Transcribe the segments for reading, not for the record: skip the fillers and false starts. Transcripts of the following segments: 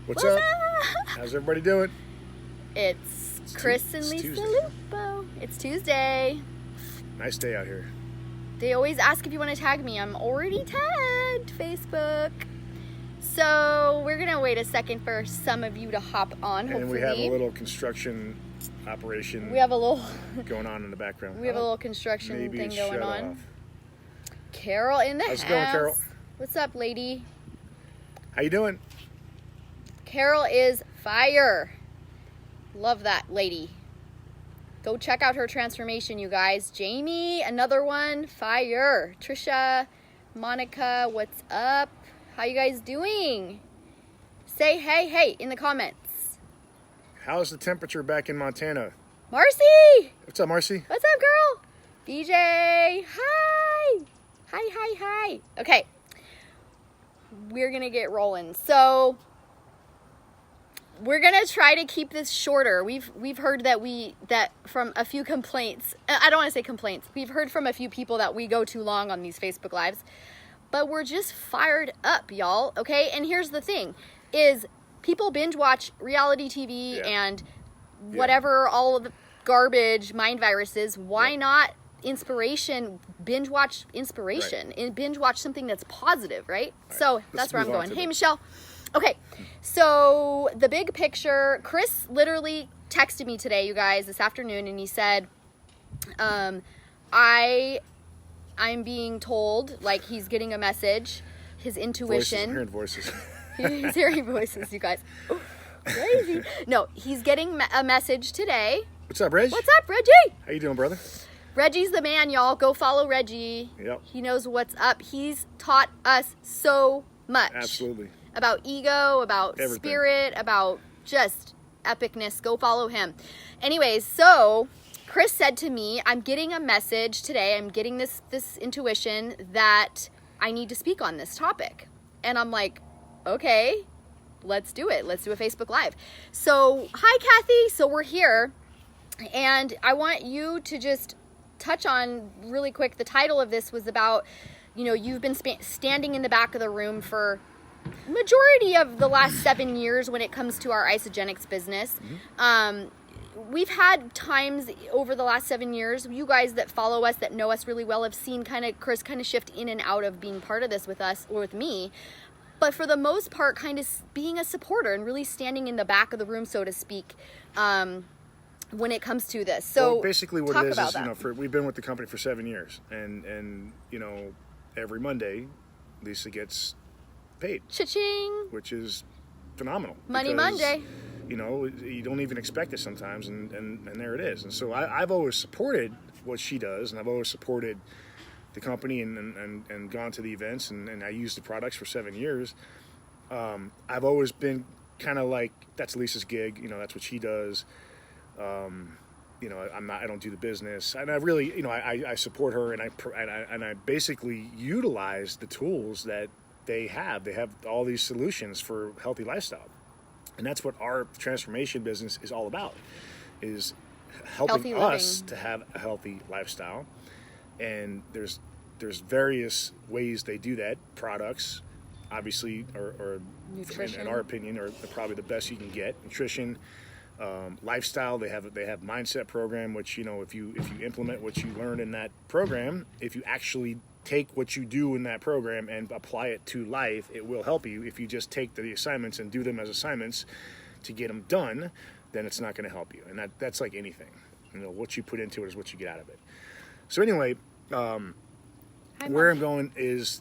What's up? up? How's everybody doing? It's Chris and Lisa Lupo. It's Tuesday. Nice day out here. They always ask if you want to tag me. I'm already tagged, Facebook. So we're going to wait a second for some of you to hop on, hopefully. And we have a little construction operation going on in the background. We have a little construction thing going on. Off. Carol in the house. How's it going, Carol? What's up, lady? How you doing? Carol is fire. Love that lady. Go check out her transformation, you guys. Jamie, another one, fire. Trisha, Monica, what's up? How you guys doing? Say hey in the comments. How's the temperature back in Montana? Marcy! What's up, Marcy? What's up, girl? BJ, hi. Hi. Okay, we're gonna get rolling. So we're gonna try to keep this shorter. We've heard that from a few complaints. I don't want to say complaints. We've heard from a few people that we go too long on these Facebook Lives, but we're just fired up, y'all. Okay, and here's the thing: is people binge watch reality TV and whatever all of the garbage, mind viruses. Why not inspiration? Binge watch inspiration and binge watch something that's positive, right? So that's where I'm going. Hey, Michelle. Okay, so the big picture, Chris literally texted me today, you guys, this afternoon, and he said, I'm being told, like he's getting a message, his intuition. Hearing voices. He's hearing voices, you guys. Ooh, crazy. No, he's getting a message today. What's up, Reg? What's up, Reggie? How you doing, brother? Reggie's the man, y'all. Go follow Reggie. Yep. He knows what's up. He's taught us so much. Absolutely. About ego, about everything. Spirit, about just epicness. Go follow him. Anyways, so Chris said to me, I'm getting a message today. I'm getting this intuition that I need to speak on this topic. And I'm like, okay, let's do it. Let's do a Facebook Live. So, hi, Kathy. So we're here. And I want you to just touch on really quick. The title of this was about, you've been standing in the back of the room for majority of the last 7 years when it comes to our isogenics business. We've had times over the last 7 years, you guys that follow us, that know us really well, have seen Chris shift in and out of being part of this with us or with me. But for the most part, kind of being a supporter and really standing in the back of the room, so to speak, when it comes to this. So basically what it is, we've been with the company for 7 years, and every Monday, Lisa gets paid. Cha-ching! Which is phenomenal. Money Monday. You don't even expect it sometimes, and there it is. And so I've always supported what she does, and I've always supported the company and gone to the events, and I used the products for 7 years. I've always been kind of like, that's Lisa's gig, that's what she does. I don't do the business, and I really, I support her, and I basically utilize the tools that they have. They have all these solutions for healthy lifestyle, and that's what our transformation business is all about, is helping us to have a healthy lifestyle. And there's various ways they do that. Products, obviously, are in our opinion, are probably the best you can get. Nutrition. Lifestyle, they have mindset program, which if you implement what you learn in that program, if you actually take what you do in that program and apply it to life, it will help you. If you just take the assignments and do them as assignments to get them done, then it's not going to help you. And that's like anything, what you put into it is what you get out of it. So anyway, where I'm going is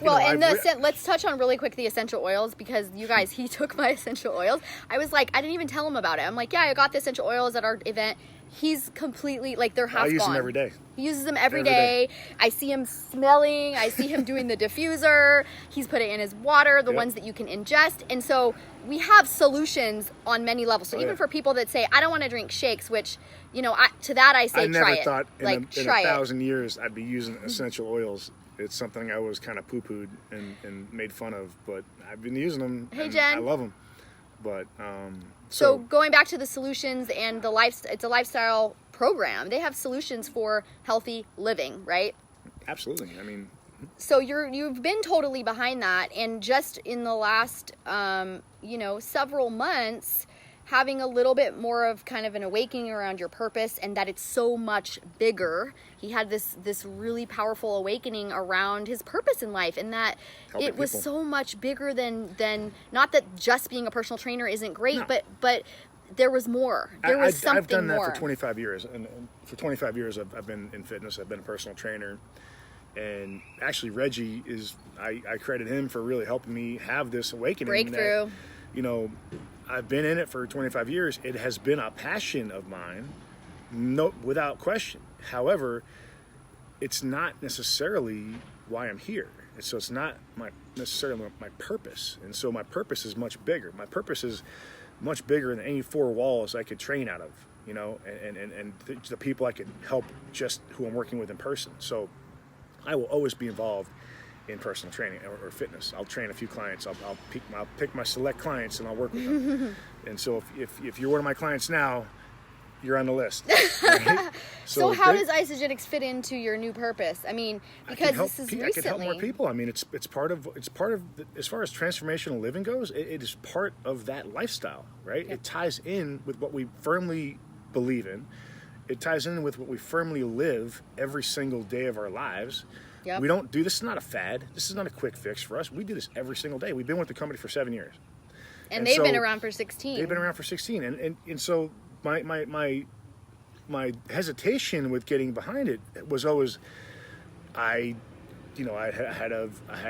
let's touch on really quick the essential oils, because you guys, he took my essential oils. I was like, I didn't even tell him about it. I'm like, yeah, I got the essential oils at our event. He's completely, they're half gone. I use them every day. He uses them every day. I see him smelling. I see him doing the diffuser. He's put it in his water, the ones that you can ingest. And so we have solutions on many levels. So even for people that say, I don't want to drink shakes, which, to that I say, try it. I never thought in a 1,000 years I'd be using essential oils. It's something I always kind of poo-pooed and made fun of, but I've been using them. Hey, Jen. I love them. But so going back to the solutions and it's a lifestyle program. They have solutions for healthy living, right? Absolutely. I mean, So you've been totally behind that, and just in the last several months, having a little bit more of kind of an awakening around your purpose, and that it's so much bigger. He had this really powerful awakening around his purpose in life, and that Helping it was people. so much bigger than not that just being a personal trainer isn't great, No. but there was more. There was something I've done that more. for 25 years, and for 25 years I've been in fitness. I've been a personal trainer, and actually Reggie I credit him for really helping me have this awakening. Breakthrough. That, I've been in it for 25 years. It has been a passion of mine, no, without question. However, it's not necessarily why I'm here. So it's not necessarily my purpose. And so my purpose is much bigger. My purpose is much bigger than any four walls I could train out of, and the people I could help, just who I'm working with in person. So I will always be involved in personal training or fitness. I'll train a few clients. I'll pick my select clients and I'll work with them. And so if you're one of my clients now, you're on the list. Right? So how does Isogenics fit into your new purpose? I mean, because this is recently. I can help more people. I mean, it's part of as far as transformational living goes, it is part of that lifestyle, right? Yep. It ties in with what we firmly believe in. It ties in with what we firmly live every single day of our lives. Yep. We don't do this. Is not a fad. This is not a quick fix for us. We do this every single day. We've been with the company for 7 years, and they've been around for 16. They've been around for 16, and so my hesitation with getting behind it was always, I had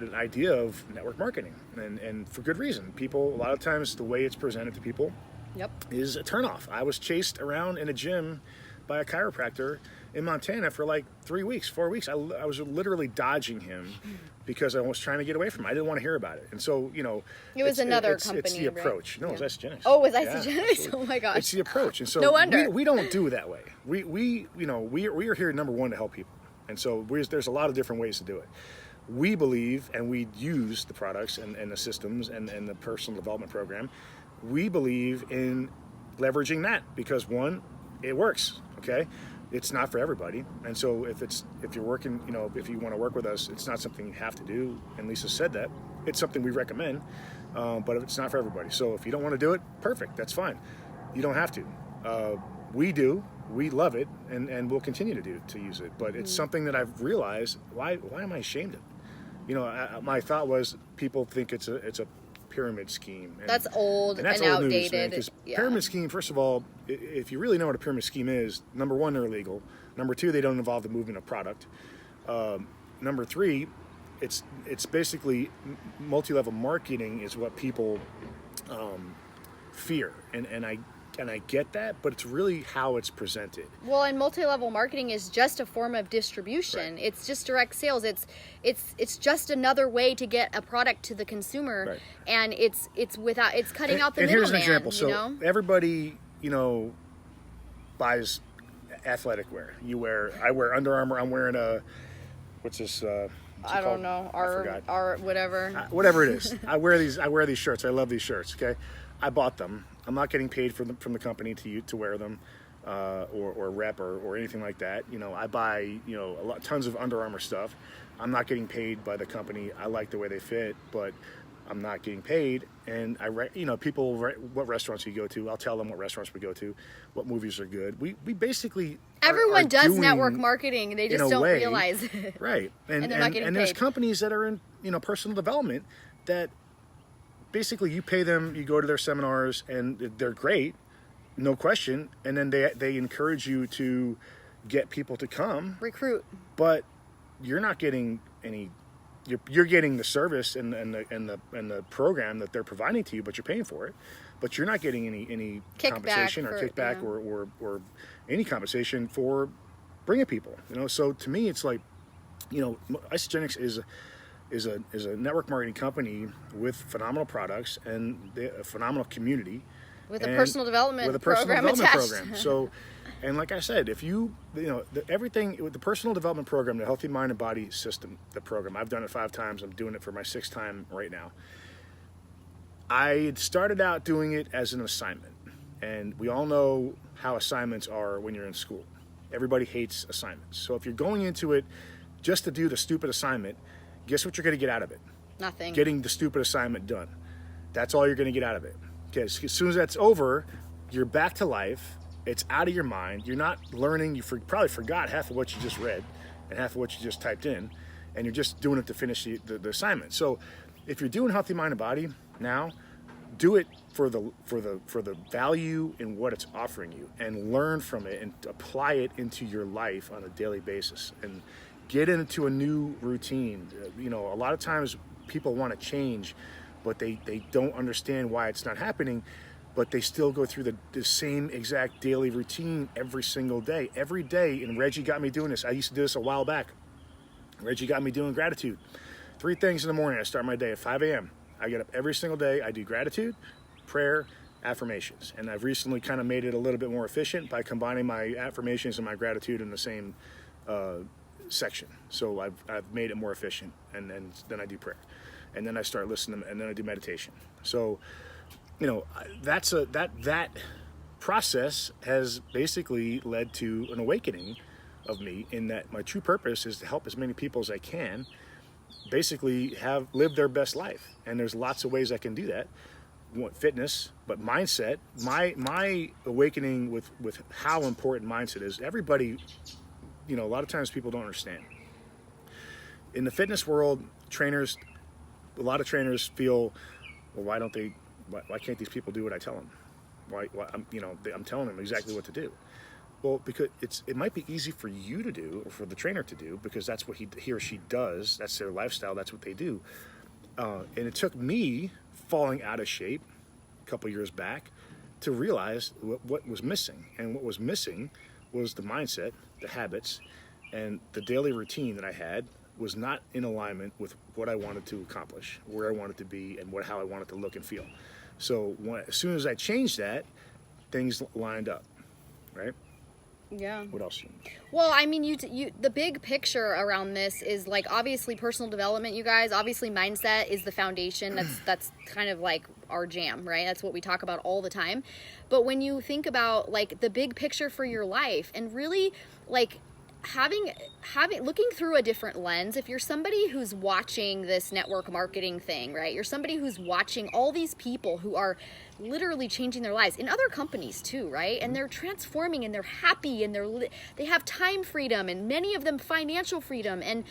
an idea of network marketing, and for good reason. People, a lot of times, the way it's presented to people, Yep. is a turnoff. I was chased around in a gym by a chiropractor in Montana for like 3 weeks, 4 weeks. I was literally dodging him because I was trying to get away from him. I didn't want to hear about it. And so, it was another company. It's the right? approach. No, Yeah. it was Isogenics. Oh, it was Yeah, Isogenics? absolutely. Oh my gosh. It's the approach. And so No wonder. we don't do it that way. We are here, number one, to help people. And so there's a lot of different ways to do it. We believe, and we use the products and the systems and the personal development program. We believe in leveraging that because, one, it works. Okay, it's not for everybody, and so if you're working, if you want to work with us, it's not something you have to do. And Lisa said that it's something we recommend, but it's not for everybody. So if you don't want to do it, perfect, that's fine. You don't have to. We do. We love it, and we'll continue to use it. But it's something that I've realized. Why am I ashamed of? My thought was people think it's a pyramid scheme. That's old and that's old outdated. news, because pyramid scheme, first of all, if you really know what a pyramid scheme is, number one, they're illegal. Number two, they don't involve the movement of product. Number three, it's basically multi-level marketing is what people fear, and I get that, but it's really how it's presented. Well, and multi-level marketing is just a form of distribution. Right. It's just direct sales. It's just another way to get a product to the consumer, Right. and it's cutting out the and middleman. here's an example. So everybody, buys athletic wear. I wear Under Armour. I'm wearing what's this? I don't know. Our whatever. Whatever it is. I wear these shirts. I love these shirts. Okay, I bought them. I'm not getting paid from the company to wear them, or rep or anything like that. I buy tons of Under Armour stuff. I'm not getting paid by the company. I like the way they fit, but I'm not getting paid. And people, what restaurants you go to, I'll tell them what restaurants we go to, what movies are good. We basically Everyone are does doing, network marketing. They just don't realize it. Right. And they're not getting and there's paid. companies that are in personal development that basically you pay them, you go to their seminars, and they're great, no question. And then they encourage you to get people to come, Recruit. but you're not getting any. You're getting the service and the program that they're providing to you, but you're paying for it. But you're not getting any compensation or kickback or any compensation for bringing people. So to me, it's like, Isogenics is a network marketing company with phenomenal products and a phenomenal community With a personal development program attached. So, and like I said, if everything with the personal development program, the Healthy Mind and Body System, the program, I've done it 5 times. I'm doing it for my 6th time right now. I started out doing it as an assignment, and we all know how assignments are when you're in school. Everybody hates assignments. So if you're going into it just to do the stupid assignment, guess what you're going to get out of it? Nothing. Getting the stupid assignment done. That's all you're going to get out of it. Okay, so as soon as that's over, you're back to life. It's out of your mind. You're not learning. You probably forgot half of what you just read and half of what you just typed in, and you're just doing it to finish the assignment. So if you're doing Healthy Mind and Body now, do it for the value in what it's offering you, and learn from it and apply it into your life on a daily basis, and get into a new routine. A lot of times people want to change, but they don't understand why it's not happening, but they still go through the same exact daily routine every single day. Every day, and Reggie got me doing this. I used to do this a while back. Reggie got me doing gratitude. 3 things in the morning. I start my day at 5 a.m. I get up every single day. I do gratitude, prayer, affirmations. And I've recently kind of made it a little bit more efficient by combining my affirmations and my gratitude in the same section. So I've made it more efficient. And then I do prayer. And then I start listening, and then I do meditation. So, that process has basically led to an awakening of me, in that my true purpose is to help as many people as I can basically live their best life. And there's lots of ways I can do that. Fitness, but mindset. My awakening with how important mindset is. Everybody, a lot of times people don't understand. In the fitness world, a lot of trainers feel, well, why can't these people do what I tell them? I'm telling them exactly what to do. Well, because it might be easy for you to do, or for the trainer to do, because that's what he or she does. That's their lifestyle. That's what they do. And it took me falling out of shape a couple years back to realize what was missing. And what was missing was the mindset, the habits, and the daily routine that I had was not in alignment with what I wanted to accomplish, where I wanted to be, and how I wanted to look and feel. So as soon as I changed that, things lined up, right? Yeah. What else? Well, I mean, the big picture around this is, like, obviously personal development, you guys. Obviously mindset is the foundation. That's kind of like our jam, right? That's what we talk about all the time. But when you think about, like, the big picture for your life, and really, like, looking through a different lens, if you're somebody who's watching this network marketing thing, right? You're somebody who's watching all these people who are literally changing their lives in other companies too, right? And they're transforming, and they're happy, and they have time freedom, and many of them financial freedom, and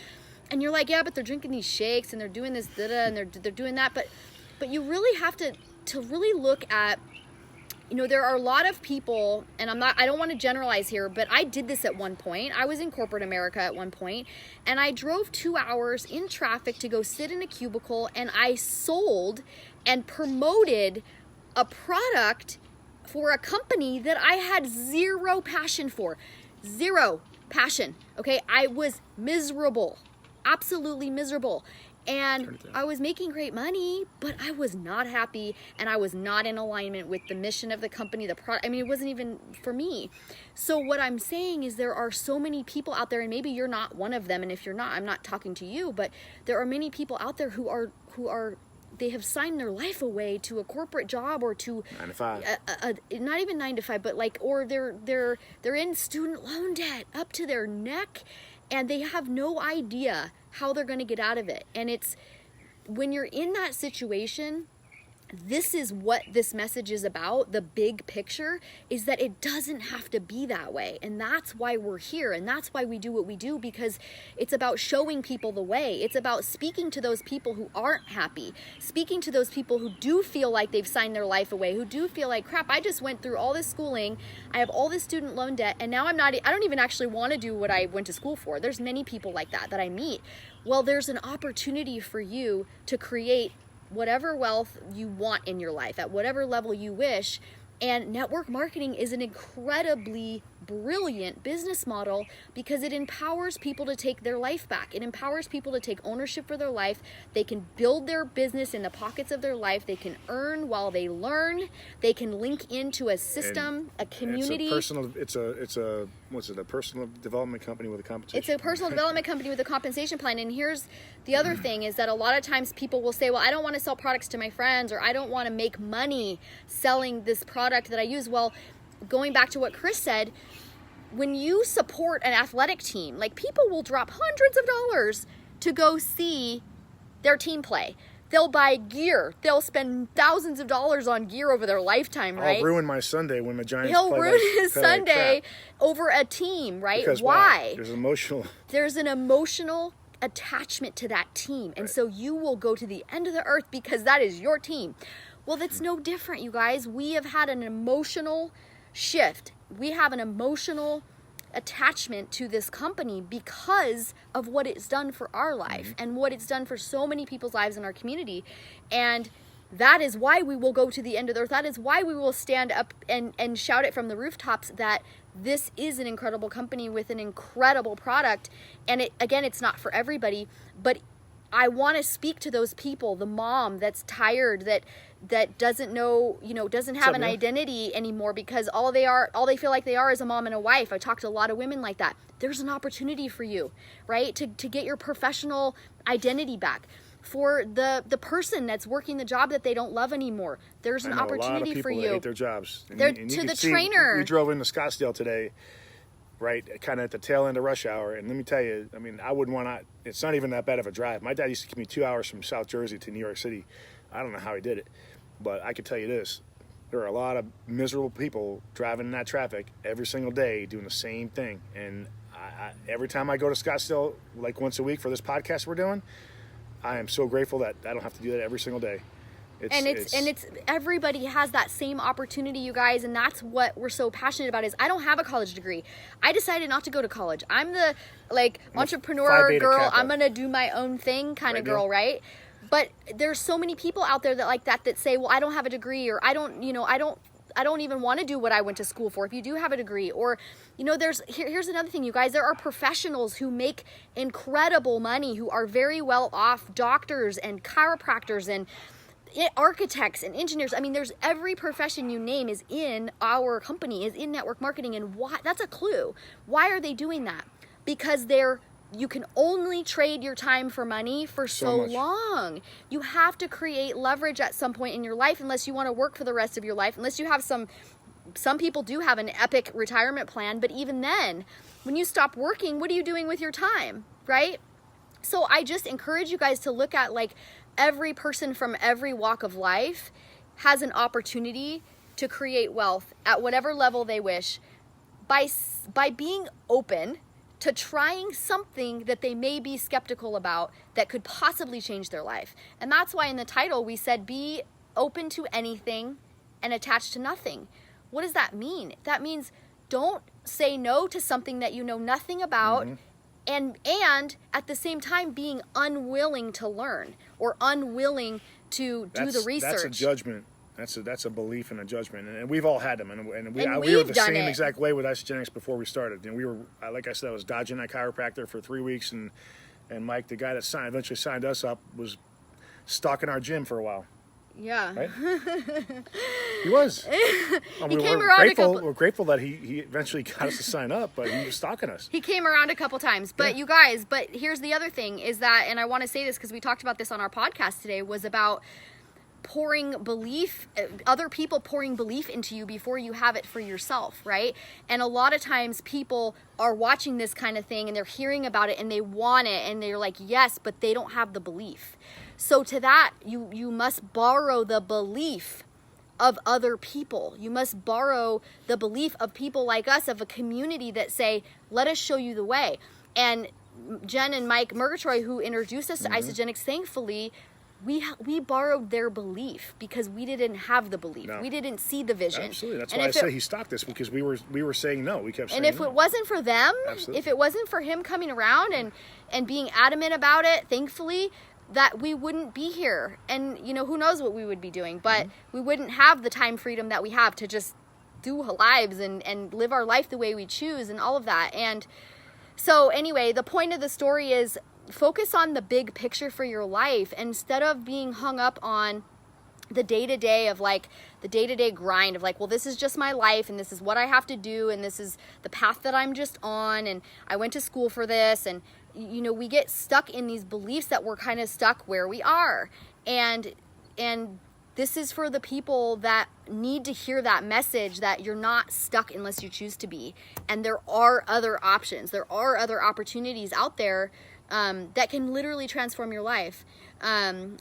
you're like, yeah, but they're drinking these shakes, and they're doing this and they're doing that, but you really have to really look at, there are a lot of people, and I don't want to generalize here, but I did this at one point. I was in corporate America at one point, and I drove 2 hours in traffic to go sit in a cubicle, and I sold and promoted a product for a company that I had zero passion for. Zero passion. Okay. I was miserable, absolutely miserable. And I was making great money, but I was not happy, and I was not in alignment with the mission of the company, the product. I mean, it wasn't even for me. So what I'm saying is, there are so many people out there, and maybe you're not one of them. And if you're not, I'm not talking to you, but there are many people out there who are they have signed their life away to a corporate job, or to 9 to 5. Not even 9 to 5, but like, or they're in student loan debt up to their neck, and they have no idea how they're going to get out of it. And it's when you're in that situation, this is what this message is about. The big picture is that it doesn't have to be that way. And that's why we're here. And that's why we do what we do, because it's about showing people the way. It's about speaking to those people who aren't happy, speaking to those people who do feel like they've signed their life away, who do feel like, crap, I just went through all this schooling, I have all this student loan debt, and now I don't even actually want to do what I went to school for. There's many people like that I meet. Well, there's an opportunity for you to create whatever wealth you want in your life at whatever level you wish. And network marketing is an incredibly brilliant business model, because it empowers people to take their life back. It empowers people to take ownership for their life. They can build their business in the pockets of their life. They can earn while they learn. They can link into a system, a community. It's a personal development company with a compensation. It's a personal development company with a compensation plan. And here's the other thing, is that a lot of times people will say, well, I don't want to sell products to my friends, or I don't want to make money selling this product that I use. Well, going back to what Chris said, when you support an athletic team, like, people will drop hundreds of dollars to go see their team play. They'll buy gear. They'll spend thousands of dollars on gear over their lifetime, right? I'll ruin my Sunday when the Giants He'll play ruin his Sunday over a team, right? Because why? There's an emotional attachment to that team. And so you will go to the end of the earth because that is your team. Well, that's no different, you guys. We have had an emotional shift. We have an emotional attachment to this company because of what it's done for our life and what it's done for so many people's lives in our community. And that is why we will go to the end of the earth. That is why we will stand up and shout it from the rooftops that this is an incredible company with an incredible product. And it's not for everybody, but I want to speak to those people, the mom that's tired, that doesn't know, doesn't have an identity anymore because all they feel like they are is a mom and a wife. I talk to a lot of women like that. There's an opportunity for you, right? To get your professional identity back. For the person that's working the job that they don't love anymore, there's an opportunity for you. A lot of people hate their jobs. To the trainer. We drove into Scottsdale today, right, kind of at the tail end of rush hour. And let me tell you, I wouldn't want to, it's not even that bad of a drive. My dad used to give me 2 hours from South Jersey to New York City. I don't know how he did it, but I can tell you this. There are a lot of miserable people driving in that traffic every single day doing the same thing. And every time I go to Scottsdale, like once a week for this podcast we're doing, I am so grateful that I don't have to do that every single day. It's everybody has that same opportunity, you guys, and that's what we're so passionate about. Is I don't have a college degree. I decided not to go to college. I'm the entrepreneur girl. Kappa. I'm gonna do my own thing kind of girl, right? But there's so many people out there that say, well, I don't have a degree, or I don't even want to do what I went to school for. If you do have a degree, or here's another thing, you guys, there are professionals who make incredible money, who are very well off, doctors and chiropractors and architects and engineers. There's every profession you name is in our company, is in network marketing. And why? That's a clue. Why are they doing that? Because you can only trade your time for money for so long. You have to create leverage at some point in your life, unless you want to work for the rest of your life, unless you have some people do have an epic retirement plan. But even then, when you stop working, what are you doing with your time, right? So I just encourage you guys to look at every person from every walk of life has an opportunity to create wealth at whatever level they wish by being open to trying something that they may be skeptical about that could possibly change their life. And that's why in the title we said, be open to anything and attached to nothing. What does that mean? That means don't say no to something that you know nothing about, and at the same time being unwilling to learn or unwilling to do the research. That's a judgment. That's a belief and a judgment, and we've all had them, and we were the same exact way with Isogenics before we started. We were, like I said, I was dodging that chiropractor for 3 weeks, and Mike, the guy that eventually signed us up, was stalking our gym for a while. Yeah, right? He was. We're grateful that he eventually got us to sign up, but he was stalking us. He came around a couple times, but you guys. But here's the other thing: is that, and I want to say this because we talked about this on our podcast today, was about other people pouring belief into you before you have it for yourself, right? And a lot of times people are watching this kind of thing and they're hearing about it and they want it and they're like, yes, but they don't have the belief. So to that, you must borrow the belief of other people. You must borrow the belief of people like us, of a community that say, let us show you the way. And Jen and Mike Murgatroyd, who introduced us to Isogenics, thankfully, we borrowed their belief because we didn't have the belief. No. We didn't see the vision. Absolutely. That's why I say he stopped us, because we were saying no. We kept saying no. And if it wasn't for them, if it wasn't for him coming around and being adamant about it, thankfully, that we wouldn't be here. And, who knows what we would be doing. But we wouldn't have the time freedom that we have to just do lives and live our life the way we choose and all of that. And so anyway, the point of the story is, focus on the big picture for your life instead of being hung up on the day-to-day of the day-to-day grind of well, this is just my life and this is what I have to do and this is the path that I'm just on and I went to school for this. And we get stuck in these beliefs that we're kind of stuck where we are. And this is for the people that need to hear that message, that you're not stuck unless you choose to be. And there are other options. There are other opportunities out there that can literally transform your life.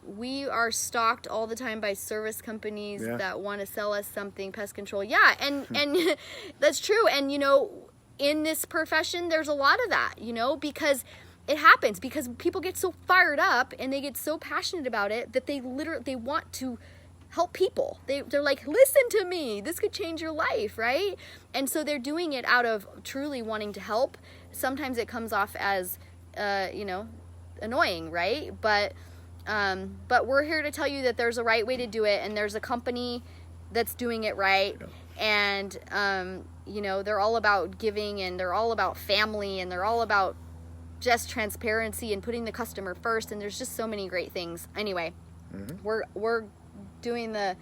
We are stalked all the time by service companies that want to sell us something, pest control. Yeah, and that's true. And, in this profession, there's a lot of that, because it happens, because people get so fired up and they get so passionate about it that they want to help people. They're like, listen to me, this could change your life, right? And so they're doing it out of truly wanting to help. Sometimes it comes off as, annoying, right? But we're here to tell you that there's a right way to do it, and there's a company that's doing it right. And, they're all about giving, and they're all about family, and they're all about just transparency and putting the customer first. And there's just so many great things. Anyway, we're doing the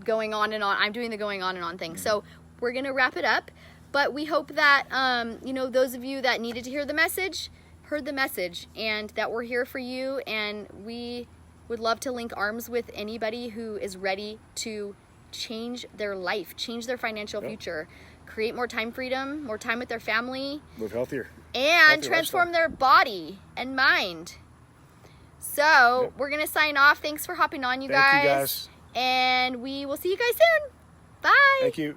going on and on. I'm doing the going on and on thing. So we're going to wrap it up, but we hope that, those of you that needed to hear the message, heard the message, and that we're here for you. And we would love to link arms with anybody who is ready to change their life, change their financial future, create more time freedom, more time with their family, live healthier, and transform their body and mind. So we're going to sign off. Thanks for hopping on, you guys. Thank you, guys. And we will see you guys soon. Bye. Thank you.